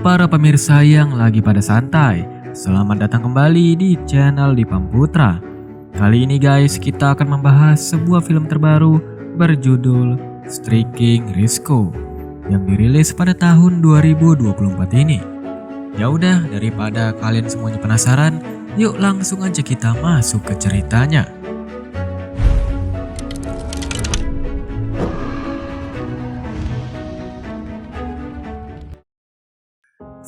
para pemirsa yang lagi pada santai, selamat datang kembali di channel Dipam Putra. Kali ini guys, kita akan membahas sebuah film terbaru berjudul Striking Risiko yang dirilis pada tahun 2024 ini. Ya udah, daripada kalian semuanya penasaran, yuk langsung aja kita masuk ke ceritanya.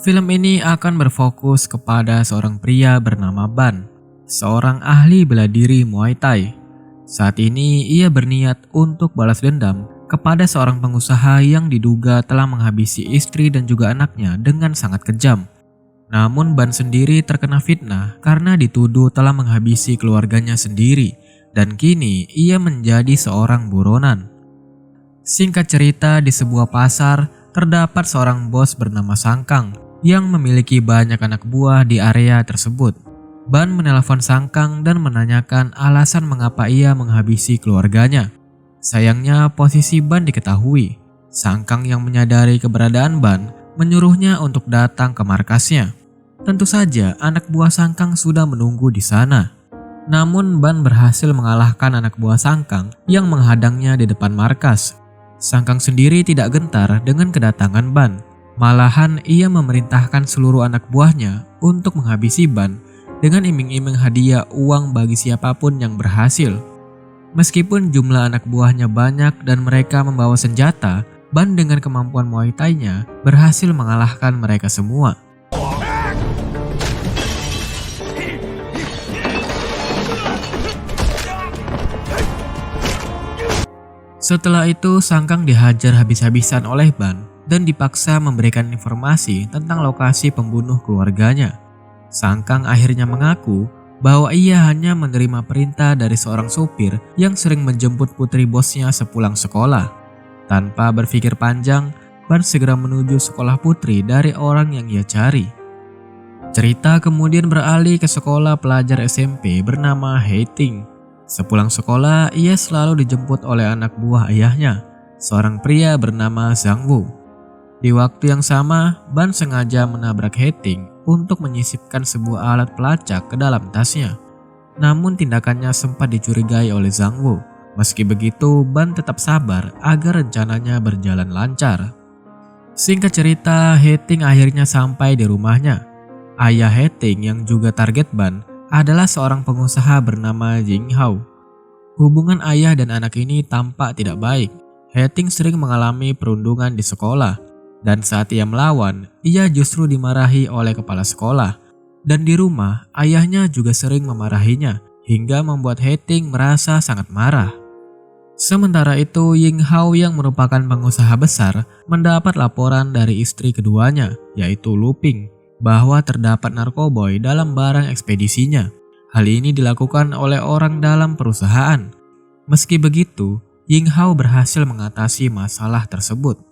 Film ini akan berfokus kepada seorang pria bernama Ban, seorang ahli bela diri Muay Thai. Saat ini ia berniat untuk balas dendam kepada seorang pengusaha yang diduga telah menghabisi istri dan juga anaknya dengan sangat kejam. Namun Ban sendiri terkena fitnah karena dituduh telah menghabisi keluarganya sendiri dan kini ia menjadi seorang buronan. Singkat cerita, di sebuah pasar terdapat seorang bos bernama Sangkang yang memiliki banyak anak buah di area tersebut. Ban menelpon Sangkang dan menanyakan alasan mengapa ia menghabisi keluarganya. Sayangnya posisi Ban diketahui. Sangkang yang menyadari keberadaan Ban menyuruhnya untuk datang ke markasnya. Tentu saja anak buah Sangkang sudah menunggu di sana. Namun Ban berhasil mengalahkan anak buah Sangkang yang menghadangnya di depan markas. Sangkang sendiri tidak gentar dengan kedatangan Ban. Malahan ia memerintahkan seluruh anak buahnya untuk menghabisi Ban dengan iming-iming hadiah uang bagi siapapun yang berhasil. Meskipun jumlah anak buahnya banyak dan mereka membawa senjata, Ban dengan kemampuan Muay Thai-nya berhasil mengalahkan mereka semua. Setelah itu Sangkang dihajar habis-habisan oleh Ban dan dipaksa memberikan informasi tentang lokasi pembunuh keluarganya. Sangkang akhirnya mengaku bahwa ia hanya menerima perintah dari seorang sopir yang sering menjemput putri bosnya sepulang sekolah. Tanpa berpikir panjang, Ban segera menuju sekolah putri dari orang yang ia cari. Cerita kemudian beralih ke sekolah pelajar SMP bernama Hating. Sepulang sekolah, ia selalu dijemput oleh anak buah ayahnya, seorang pria bernama Zhang Wu. Di waktu yang sama, Ban sengaja menabrak Hating untuk menyisipkan sebuah alat pelacak ke dalam tasnya. Namun tindakannya sempat dicurigai oleh Zhang Wu. Meski begitu, Ban tetap sabar agar rencananya berjalan lancar. Singkat cerita, Hating akhirnya sampai di rumahnya. Ayah Hating yang juga target Ban adalah seorang pengusaha bernama Ying Hao. Hubungan ayah dan anak ini tampak tidak baik. Hating sering mengalami perundungan di sekolah. Dan saat ia melawan, ia justru dimarahi oleh kepala sekolah. Dan di rumah, ayahnya juga sering memarahinya, hingga membuat Hating merasa sangat marah. Sementara itu, Ying Hao yang merupakan pengusaha besar mendapat laporan dari istri keduanya, yaitu Luping, bahwa terdapat narkoboy dalam barang ekspedisinya. Hal ini dilakukan oleh orang dalam perusahaan. Meski begitu, Ying Hao berhasil mengatasi masalah tersebut.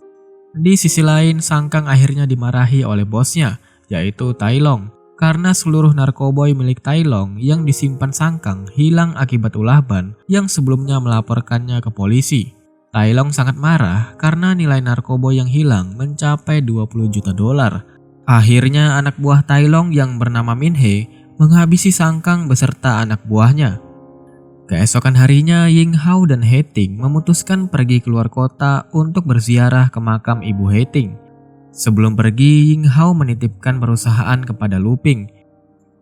Di sisi lain, Sangkang akhirnya dimarahi oleh bosnya, yaitu Tai Long, karena seluruh narkoboy milik Tai Long yang disimpan Sangkang hilang akibat ulah Ban yang sebelumnya melaporkannya ke polisi. Tai Long sangat marah karena nilai narkoboy yang hilang mencapai 20 juta dolar. Akhirnya anak buah Tai Long yang bernama Min He menghabisi Sangkang beserta anak buahnya. Keesokan harinya, Ying Hao dan Hating memutuskan pergi keluar kota untuk berziarah ke makam ibu Hating. Sebelum pergi, Ying Hao menitipkan perusahaan kepada Luping.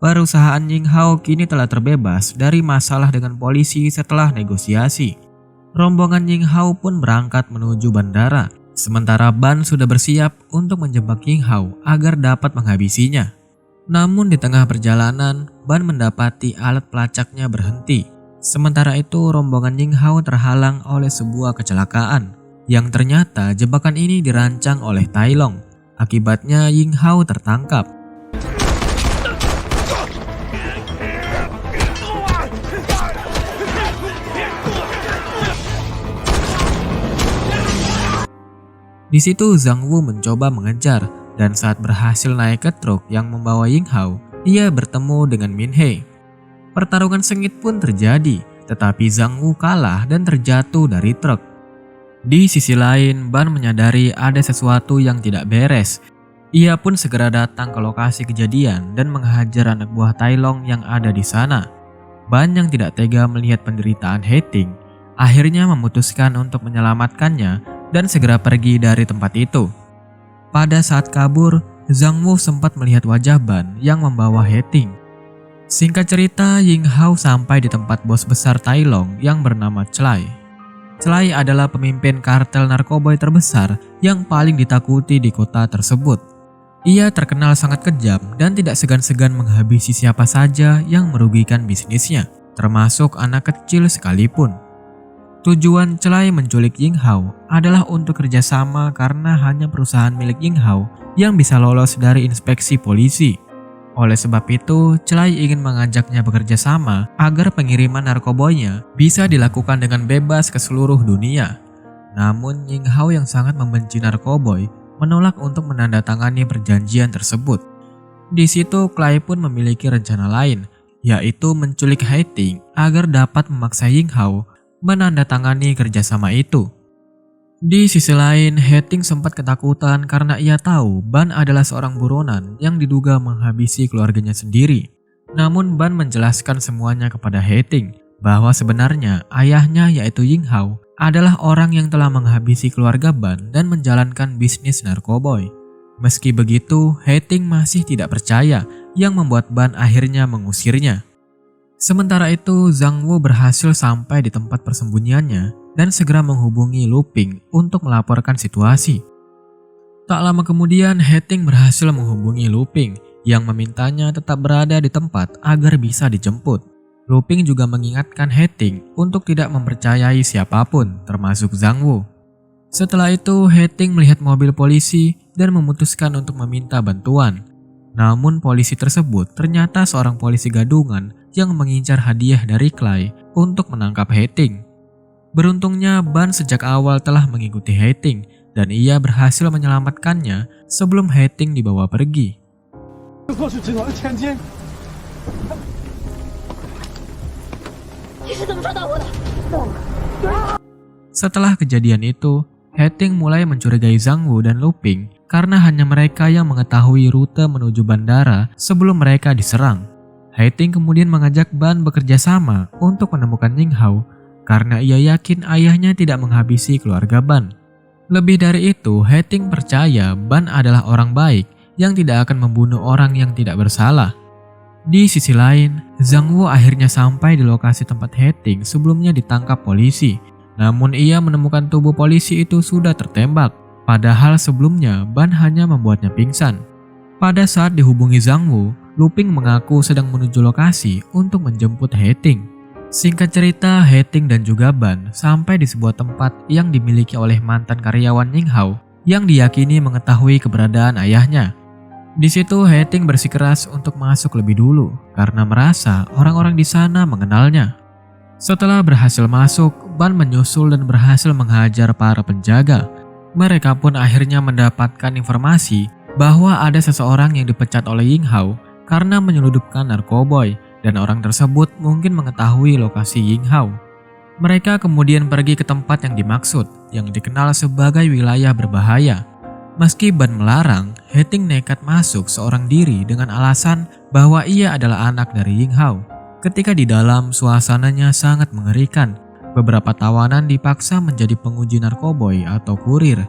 Perusahaan Ying Hao kini telah terbebas dari masalah dengan polisi setelah negosiasi. Rombongan Ying Hao pun berangkat menuju bandara, sementara Ban sudah bersiap untuk menjebak Ying Hao agar dapat menghabisinya. Namun di tengah perjalanan, Ban mendapati alat pelacaknya berhenti. Sementara itu, rombongan Ying Hao terhalang oleh sebuah kecelakaan, yang ternyata jebakan ini dirancang oleh Tai Long. Akibatnya Ying Hao tertangkap. Di situ Zhang Wu mencoba mengejar, dan saat berhasil naik ke truk yang membawa Ying Hao, ia bertemu dengan Min He. Pertarungan sengit pun terjadi, tetapi Zhang Wu kalah dan terjatuh dari truk. Di sisi lain, Ban menyadari ada sesuatu yang tidak beres. Ia pun segera datang ke lokasi kejadian dan menghajar anak buah Tai Long yang ada di sana. Ban yang tidak tega melihat penderitaan Hating akhirnya memutuskan untuk menyelamatkannya dan segera pergi dari tempat itu. Pada saat kabur, Zhang Wu sempat melihat wajah Ban yang membawa Hating. Singkat cerita, Ying Hao sampai di tempat bos besar Tai Long yang bernama Chlai. Chlai adalah pemimpin kartel narkoboy terbesar yang paling ditakuti di kota tersebut. Ia terkenal sangat kejam dan tidak segan-segan menghabisi siapa saja yang merugikan bisnisnya, termasuk anak kecil sekalipun. Tujuan Chlai menculik Ying Hao adalah untuk kerjasama karena hanya perusahaan milik Ying Hao yang bisa lolos dari inspeksi polisi. Oleh sebab itu, Chlai ingin mengajaknya bekerja sama agar pengiriman narkoboynya bisa dilakukan dengan bebas ke seluruh dunia. Namun Ying Hao yang sangat membenci narkoboy menolak untuk menandatangani perjanjian tersebut. Di situ Chlai pun memiliki rencana lain, yaitu menculik Hating agar dapat memaksa Ying Hao menandatangani kerjasama itu. Di sisi lain, Hating sempat ketakutan karena ia tahu Ban adalah seorang buronan yang diduga menghabisi keluarganya sendiri. Namun Ban menjelaskan semuanya kepada Hating bahwa sebenarnya ayahnya yaitu Ying Hao adalah orang yang telah menghabisi keluarga Ban dan menjalankan bisnis narkoboy. Meski begitu, Hating masih tidak percaya yang membuat Ban akhirnya mengusirnya. Sementara itu, Zhang Wu berhasil sampai di tempat persembunyiannya dan segera menghubungi Lu Ping untuk melaporkan situasi. Tak lama kemudian, Hating berhasil menghubungi Lu Ping yang memintanya tetap berada di tempat agar bisa dijemput. Lu Ping juga mengingatkan Hating untuk tidak mempercayai siapapun, termasuk Zhang Wu. Setelah itu, Hating melihat mobil polisi dan memutuskan untuk meminta bantuan. Namun polisi tersebut ternyata seorang polisi gadungan yang mengincar hadiah dari Chlai untuk menangkap Hating. Beruntungnya Ban sejak awal telah mengikuti Hating dan ia berhasil menyelamatkannya sebelum Hating dibawa pergi. Setelah kejadian itu, Hating mulai mencurigai Zhang Wu dan Lu Ping karena hanya mereka yang mengetahui rute menuju bandara sebelum mereka diserang. Hating kemudian mengajak Ban bekerja sama untuk menemukan Ying Hao karena ia yakin ayahnya tidak menghabisi keluarga Ban. Lebih dari itu, Hating percaya Ban adalah orang baik yang tidak akan membunuh orang yang tidak bersalah. Di sisi lain, Zhang Wu akhirnya sampai di lokasi tempat Hating sebelumnya ditangkap polisi. Namun ia menemukan tubuh polisi itu sudah tertembak, padahal sebelumnya Ban hanya membuatnya pingsan. Pada saat dihubungi Zhang Wu, Lu Ping mengaku sedang menuju lokasi untuk menjemput Hating. Singkat cerita, Hating dan juga Ban sampai di sebuah tempat yang dimiliki oleh mantan karyawan Ying Hao yang diyakini mengetahui keberadaan ayahnya. Di situ Hating bersikeras untuk masuk lebih dulu karena merasa orang-orang di sana mengenalnya. Setelah berhasil masuk, Ban menyusul dan berhasil menghajar para penjaga. Mereka pun akhirnya mendapatkan informasi bahwa ada seseorang yang dipecat oleh Ying Hao karena menyeludupkan narkoboy dan orang tersebut mungkin mengetahui lokasi Ying Hao. Mereka kemudian pergi ke tempat yang dimaksud yang dikenal sebagai wilayah berbahaya. Meski Ban melarang, Hating nekat masuk seorang diri dengan alasan bahwa ia adalah anak dari Ying Hao. Ketika di dalam, suasananya sangat mengerikan. Beberapa tawanan dipaksa menjadi penguji narkoboy atau kurir.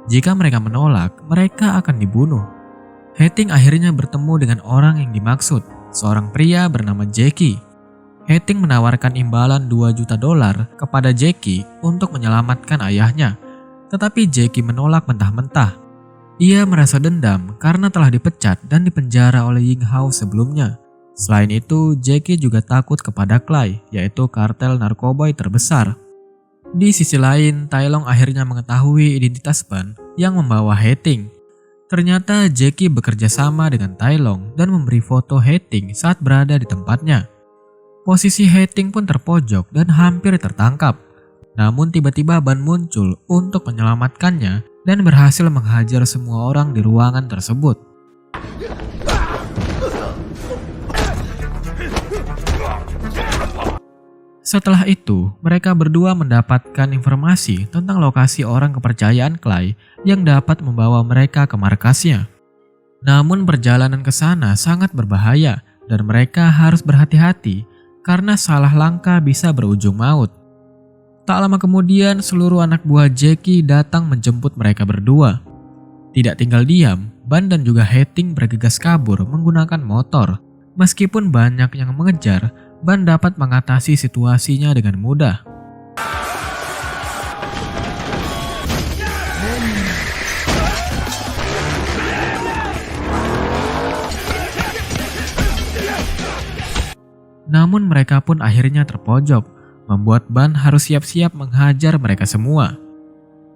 Jika mereka menolak, mereka akan dibunuh. Hating akhirnya bertemu dengan orang yang dimaksud, seorang pria bernama Jackie. Hating menawarkan imbalan $2 juta kepada Jackie untuk menyelamatkan ayahnya. Tetapi Jackie menolak mentah-mentah. Ia merasa dendam karena telah dipecat dan dipenjara oleh Ying Hao sebelumnya. Selain itu, Jackie juga takut kepada Chlai, yaitu kartel narkoboy terbesar. Di sisi lain, Tai Long akhirnya mengetahui identitas Ban yang membawa Hating. Ternyata Jackie bekerja sama dengan Tai Long dan memberi foto Hating saat berada di tempatnya. Posisi Hating pun terpojok dan hampir tertangkap. Namun tiba-tiba Ban muncul untuk menyelamatkannya dan berhasil menghajar semua orang di ruangan tersebut. Setelah itu, mereka berdua mendapatkan informasi tentang lokasi orang kepercayaan Chlai yang dapat membawa mereka ke markasnya. Namun perjalanan ke sana sangat berbahaya dan mereka harus berhati-hati karena salah langkah bisa berujung maut. Tak lama kemudian seluruh anak buah Jackie datang menjemput mereka berdua. Tidak tinggal diam, Ban dan juga Hetting bergegas kabur menggunakan motor. Meskipun banyak yang mengejar, Ban dapat mengatasi situasinya dengan mudah. Namun mereka pun akhirnya terpojok, membuat Ban harus siap-siap menghajar mereka semua.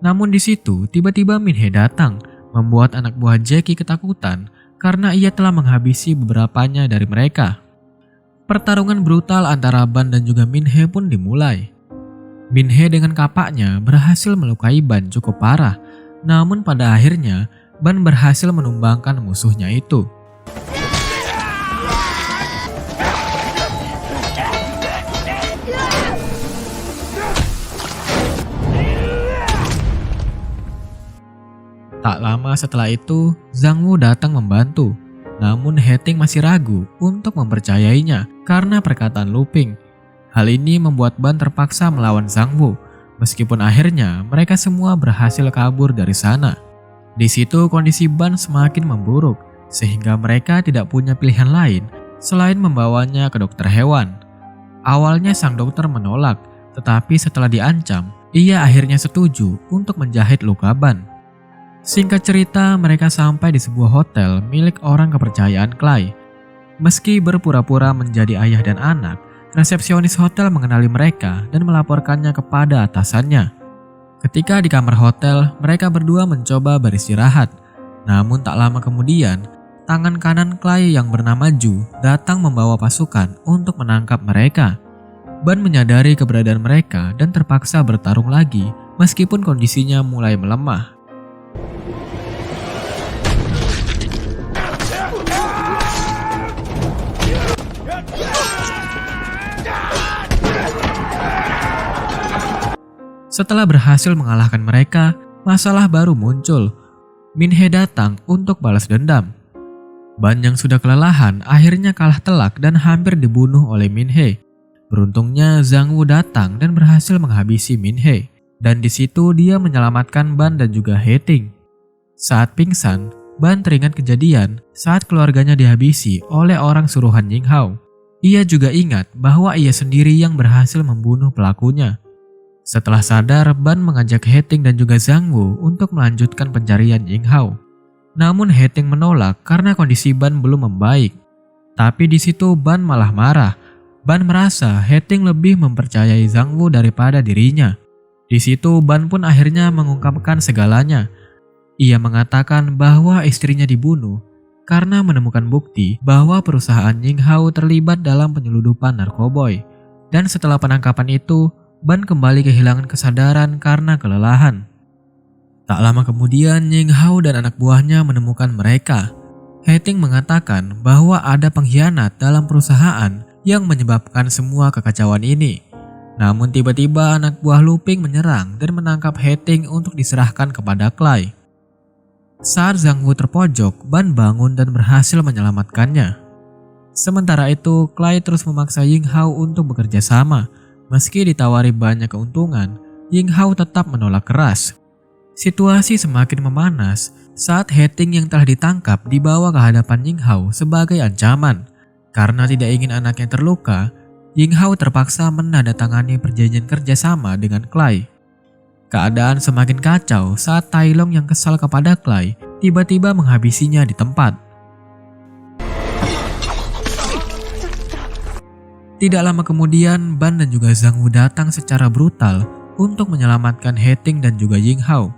Namun di situ tiba-tiba Min-hee datang, membuat anak buah Jackie ketakutan karena ia telah menghabisi beberapanya dari mereka. Pertarungan brutal antara Ban dan juga Min-hee pun dimulai. Min-hee dengan kapaknya berhasil melukai Ban cukup parah, namun pada akhirnya Ban berhasil menumbangkan musuhnya itu. Tak lama setelah itu, Zhang Wu datang membantu. Namun Hetting masih ragu untuk mempercayainya karena perkataan Lu Ping. Hal ini membuat Ban terpaksa melawan Zhang Wu, meskipun akhirnya mereka semua berhasil kabur dari sana. Di situ kondisi Ban semakin memburuk, sehingga mereka tidak punya pilihan lain selain membawanya ke dokter hewan. Awalnya sang dokter menolak, tetapi setelah diancam, ia akhirnya setuju untuk menjahit luka Ban. Singkat cerita, mereka sampai di sebuah hotel milik orang kepercayaan Clay. Meski berpura-pura menjadi ayah dan anak, resepsionis hotel mengenali mereka dan melaporkannya kepada atasannya. Ketika di kamar hotel, mereka berdua mencoba beristirahat. Namun tak lama kemudian, tangan kanan Clay yang bernama Ju datang membawa pasukan untuk menangkap mereka. Ban menyadari keberadaan mereka dan terpaksa bertarung lagi meskipun kondisinya mulai melemah. Setelah berhasil mengalahkan mereka, masalah baru muncul. Min-hee datang untuk balas dendam. Ban yang sudah kelelahan akhirnya kalah telak dan hampir dibunuh oleh Min-hee. Beruntungnya Zhang Wu datang dan berhasil menghabisi Min-hee. Dan di situ dia menyelamatkan Ban dan juga Hetting. Saat pingsan, Ban teringat kejadian saat keluarganya dihabisi oleh orang suruhan Ying Hao. Ia juga ingat bahwa ia sendiri yang berhasil membunuh pelakunya. Setelah sadar, Ban mengajak Hetting dan juga Zhang Wu untuk melanjutkan pencarian Ying Hao. Namun Hetting menolak karena kondisi Ban belum membaik. Tapi di situ Ban malah marah. Ban merasa Hetting lebih mempercayai Zhang Wu daripada dirinya. Di situ Ban pun akhirnya mengungkapkan segalanya. Ia mengatakan bahwa istrinya dibunuh karena menemukan bukti bahwa perusahaan Ying Hao terlibat dalam penyeludupan narkoboy. Dan setelah penangkapan itu, Ban kembali kehilangan kesadaran karena kelelahan. Tak lama kemudian Ying Hao dan anak buahnya menemukan mereka. Hetting mengatakan bahwa ada pengkhianat dalam perusahaan yang menyebabkan semua kekacauan ini. Namun tiba-tiba anak buah Lu Ping menyerang dan menangkap Hetting untuk diserahkan kepada Clay. Saat Zhang Wu terpojok, Ban bangun dan berhasil menyelamatkannya. Sementara itu, Clay terus memaksa Ying Hao untuk bekerja sama. Meski ditawari banyak keuntungan, Ying Hao tetap menolak keras. Situasi semakin memanas saat Hetting yang telah ditangkap dibawa ke hadapan Ying Hao sebagai ancaman. Karena tidak ingin anaknya terluka, Ying Hao terpaksa menandatangani perjanjian kerjasama dengan Clay. Keadaan semakin kacau saat Tai Long yang kesal kepada Clay tiba-tiba menghabisinya di tempat. Tidak lama kemudian, Ban dan juga Zhang Wu datang secara brutal untuk menyelamatkan Hetting dan juga Ying Hao.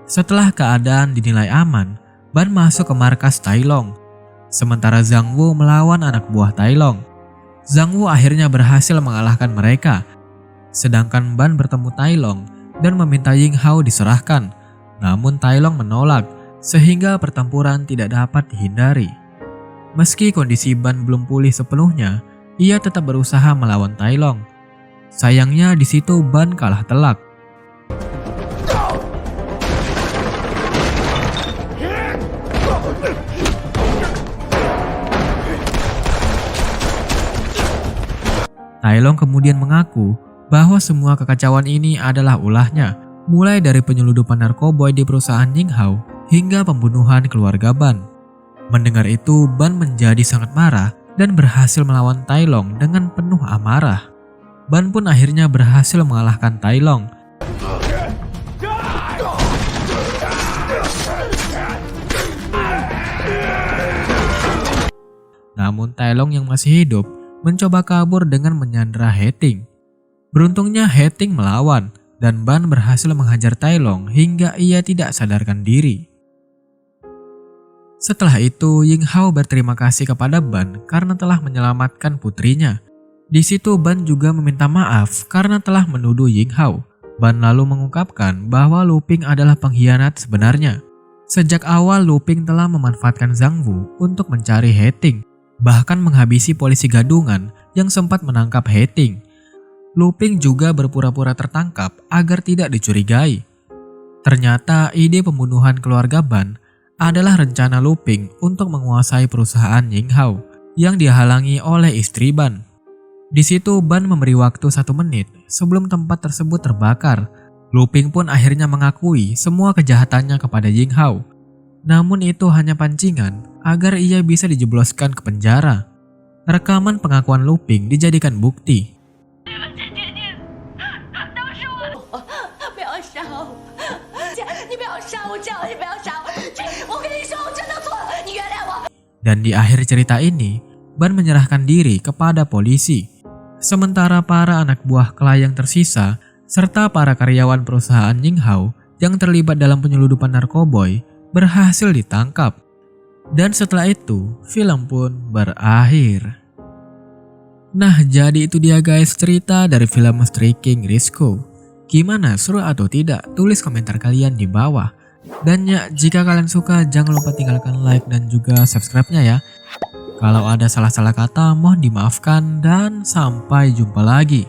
Setelah keadaan dinilai aman, Ban masuk ke markas Tai Long. Sementara Zhang Wu melawan anak buah Tai Long. Zhang Wu akhirnya berhasil mengalahkan mereka. Sedangkan Ban bertemu Tai Long dan meminta Ying Hao diserahkan. Namun Tai Long menolak sehingga pertempuran tidak dapat dihindari. Meski kondisi Ban belum pulih sepenuhnya, ia tetap berusaha melawan Tai Long. Sayangnya di situ Ban kalah telak. Tai Long kemudian mengaku bahwa semua kekacauan ini adalah ulahnya, mulai dari penyeludupan narkoboy di perusahaan Ying Hao hingga pembunuhan keluarga Ban. Mendengar itu, Ban menjadi sangat marah dan berhasil melawan Tai Long dengan penuh amarah. Ban pun akhirnya berhasil mengalahkan Tai Long. Namun Tai Long yang masih hidup mencoba kabur dengan menyandera He Ting. Beruntungnya He Ting melawan dan Ban berhasil menghajar Tai Long hingga ia tidak sadarkan diri. Setelah itu, Ying Hao berterima kasih kepada Ban karena telah menyelamatkan putrinya. Di situ Ban juga meminta maaf karena telah menuduh Ying Hao. Ban lalu mengungkapkan bahwa Lu Ping adalah pengkhianat sebenarnya. Sejak awal Lu Ping telah memanfaatkan Zhang Wu untuk mencari He Ting, bahkan menghabisi polisi gadungan yang sempat menangkap He Ting. Lu Ping juga berpura-pura tertangkap agar tidak dicurigai. Ternyata ide pembunuhan keluarga Ban adalah rencana Lu Ping untuk menguasai perusahaan Ying Hao yang dihalangi oleh istri Ban. Di situ Ban memberi waktu 1 menit sebelum tempat tersebut terbakar. Lu Ping pun akhirnya mengakui semua kejahatannya kepada Ying Hao. Namun itu hanya pancingan agar ia bisa dijebloskan ke penjara. Rekaman pengakuan Lu Ping dijadikan bukti. Dan di akhir cerita ini, Ban menyerahkan diri kepada polisi. Sementara para anak buah Clay yang tersisa, serta para karyawan perusahaan Ying Hao yang terlibat dalam penyeludupan narkoboy berhasil ditangkap. Dan setelah itu, film pun berakhir. Nah, jadi itu dia guys cerita dari film Stray King Risco. Gimana, seru atau tidak? Tulis komentar kalian di bawah. Dan ya, jika kalian suka jangan lupa tinggalkan like dan juga subscribe-nya ya. Kalau ada salah-salah kata mohon dimaafkan dan sampai jumpa lagi.